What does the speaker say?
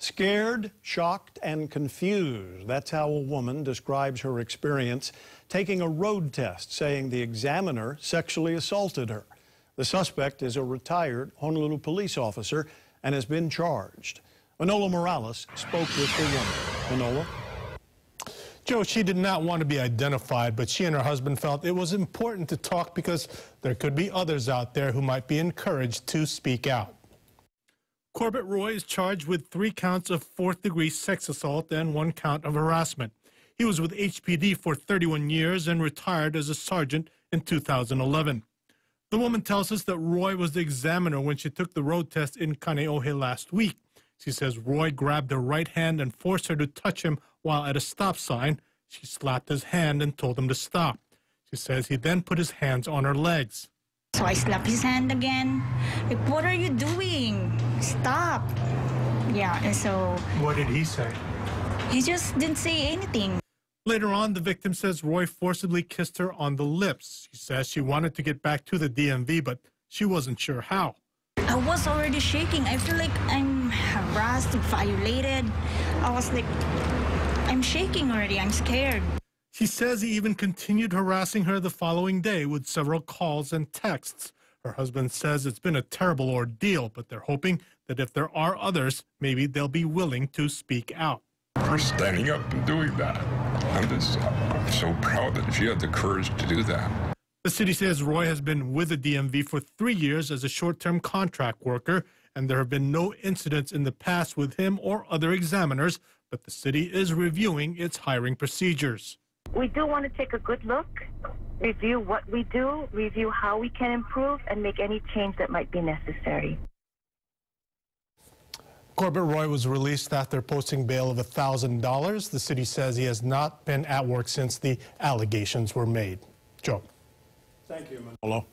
Scared, shocked, and confused. That's how a woman describes her experience taking a road test, saying the examiner sexually assaulted her. The suspect is a retired Honolulu police officer and has been charged. Manolo Morales spoke with the woman. Manolo? Joe, she did not want to be identified, but she and her husband felt it was important to talk because there could be others out there who might be encouraged to speak out. Corbett Roy is charged with 3 counts of 4th-degree sex assault and 1 count of harassment. He was with HPD for 31 years and retired as a sergeant in 2011. The woman tells us that Roy was the examiner when she took the road test in Kaneohe last week. She says Roy grabbed her right hand and forced her to touch him while at a stop sign. She slapped his hand and told him to stop. She says he then put his hands on her legs. So I slapped his hand again. Like, what are you doing? Stop. Yeah, and so... What did he say? He just didn't say anything. Later on, the victim says Roy forcibly kissed her on the lips. She says she wanted to get back to the DMV, but she wasn't sure how. I was already shaking. I feel like I'm harassed, violated. I was like, I'm shaking already. I'm scared. She says he even continued harassing her the following day with several calls and texts. Her husband says it's been a terrible ordeal, but they're hoping that if there are others, maybe they'll be willing to speak out. For standing up and doing that. I'm just so proud that she had the courage to do that. The city says Roy has been with the DMV for 3 years as a short-term contract worker, and there have been no incidents in the past with him or other examiners, but the city is reviewing its hiring procedures. We do want to take a good look, review what we do, review how we can improve, and make any change that might be necessary. Corbett Roy was released after posting bail of $1,000. The city says he has not been at work since the allegations were made. Joe. Thank you, Manolo.